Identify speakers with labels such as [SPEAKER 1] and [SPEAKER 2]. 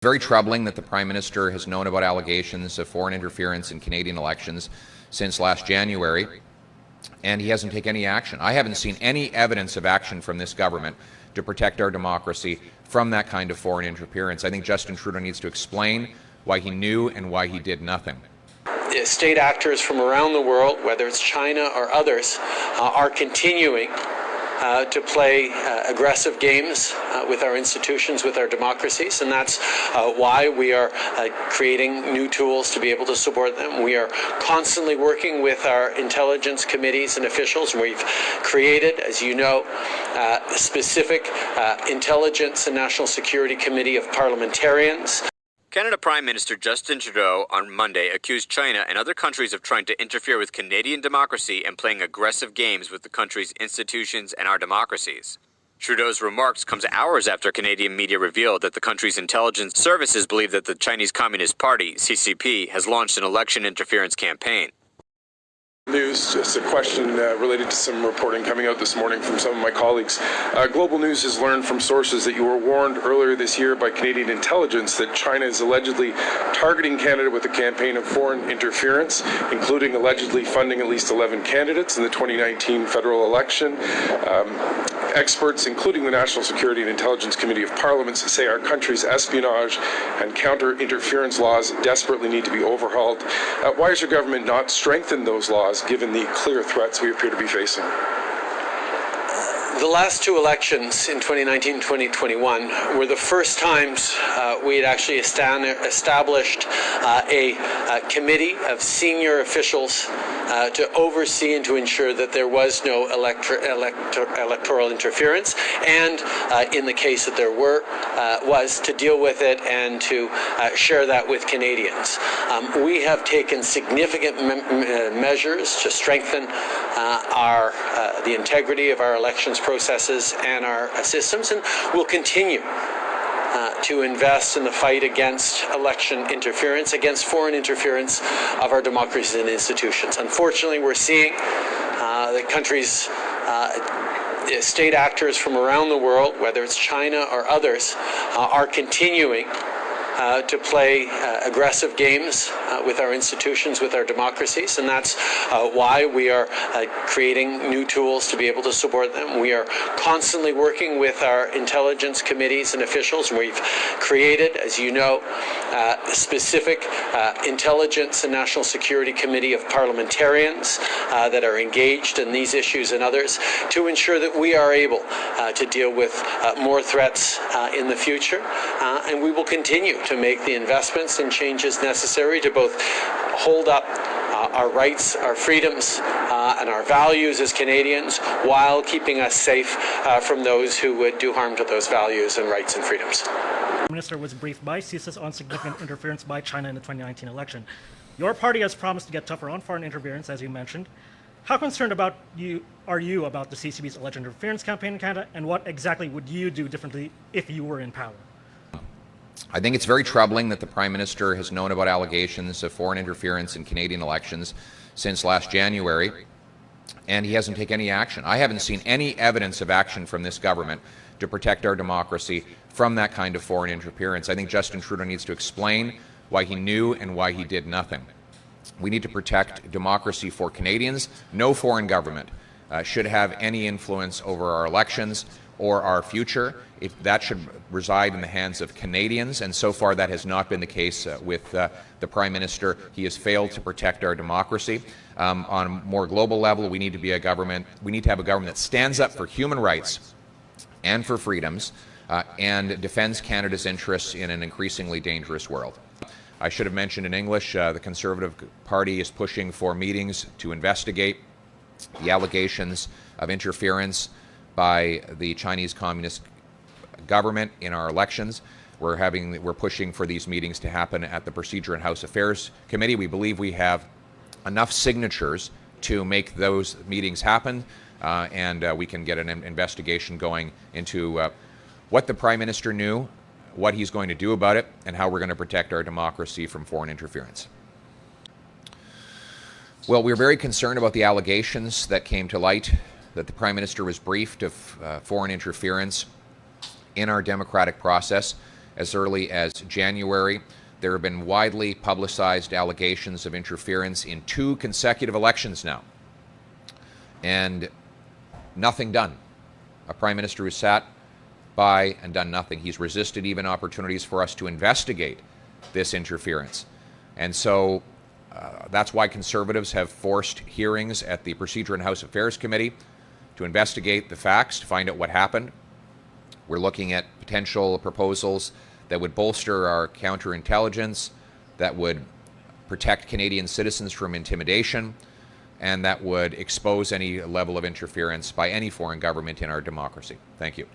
[SPEAKER 1] Very troubling that the Prime Minister has known about allegations of foreign interference in Canadian elections since last January, and he hasn't taken any action. I haven't seen any evidence of action from this government to protect our democracy from that kind of foreign interference. I think Justin Trudeau needs to explain why he knew and why he did nothing.
[SPEAKER 2] State actors from around the world, whether it's China or others, are continuing to play aggressive games with our institutions, with our democracies, and that's why we are creating new tools to be able to support them. We are constantly working with our intelligence committees and officials. We've created, as you know, a specific Intelligence and National Security Committee of parliamentarians.
[SPEAKER 3] Canada Prime Minister Justin Trudeau on Monday accused China and other countries of trying to interfere with Canadian democracy and playing aggressive games with the country's institutions and our democracies. Trudeau's remarks comes hours after Canadian media revealed that the country's intelligence services believe that the Chinese Communist Party, CCP, has launched an election interference campaign.
[SPEAKER 4] News, just a question related to some reporting coming out this morning from some of my colleagues. Global News has learned from sources that you were warned earlier this year by Canadian intelligence that China is allegedly targeting Canada with a campaign of foreign interference, including allegedly funding at least 11 candidates in the 2019 federal election. Experts, including the National Security and Intelligence Committee of Parliaments, say our country's espionage and counter-interference laws desperately need to be overhauled. Why has your government not strengthened those laws, given the clear threats we appear to be facing?
[SPEAKER 2] The last two elections in 2019 and 2021 were the first times we had actually established a committee of senior officials to oversee and to ensure that there was no electoral interference, and in the case that there was to deal with it and to share that with Canadians. We have taken significant measures to strengthen the integrity of our elections processes and our systems, and we'll continue to invest in the fight against election interference, against foreign interference of our democracies and institutions. Unfortunately, we're seeing the country's state actors from around the world, whether it's China or others, are continuing to play aggressive games with our institutions, with our democracies, and that's why we are creating new tools to be able to support them. We are constantly working with our intelligence committees and officials. We've created, as you know, a specific Intelligence and National Security Committee of parliamentarians that are engaged in these issues and others to ensure that we are able to deal with more threats in the future, and we will continue to make the investments and changes necessary to both hold up our rights, our freedoms, and our values as Canadians, while keeping us safe from those who would do harm to those values and rights and freedoms.
[SPEAKER 5] The Minister was briefed by CSIS on significant interference by China in the 2019 election. Your party has promised to get tougher on foreign interference, as you mentioned. How concerned are you about the CCP's alleged interference campaign in Canada, and what exactly would you do differently if you were in power?
[SPEAKER 1] I think it's very troubling that the Prime Minister has known about allegations of foreign interference in Canadian elections since last January, and he hasn't taken any action. I haven't seen any evidence of action from this government to protect our democracy from that kind of foreign interference. I think Justin Trudeau needs to explain why he knew and why he did nothing. We need to protect democracy for Canadians. No foreign government should have any influence over our elections or our future. That should reside in the hands of Canadians, and so far that has not been the case with the Prime Minister. He has failed to protect our democracy. On a more global level, we need to have a government that stands up for human rights and for freedoms and defends Canada's interests in an increasingly dangerous world. I should have mentioned in English, the Conservative Party is pushing for meetings to investigate the allegations of interference by the Chinese Communist government in our elections. We're pushing for these meetings to happen at the Procedure and House Affairs Committee. We believe we have enough signatures to make those meetings happen, and we can get an investigation going into what the Prime Minister knew, what he's going to do about it, and how we're going to protect our democracy from foreign interference. Well, we're very concerned about the allegations that came to light that the Prime Minister was briefed of foreign interference in our democratic process. as early as January. There have been widely publicized allegations of interference in 2 consecutive elections now, and nothing done. A prime minister who sat by and done nothing. He's resisted even opportunities for us to investigate this interference. And so that's why Conservatives have forced hearings at the Procedure and House Affairs Committee to investigate the facts, to find out what happened. We're looking at potential proposals that would bolster our counterintelligence, that would protect Canadian citizens from intimidation, and that would expose any level of interference by any foreign government in our democracy. Thank you.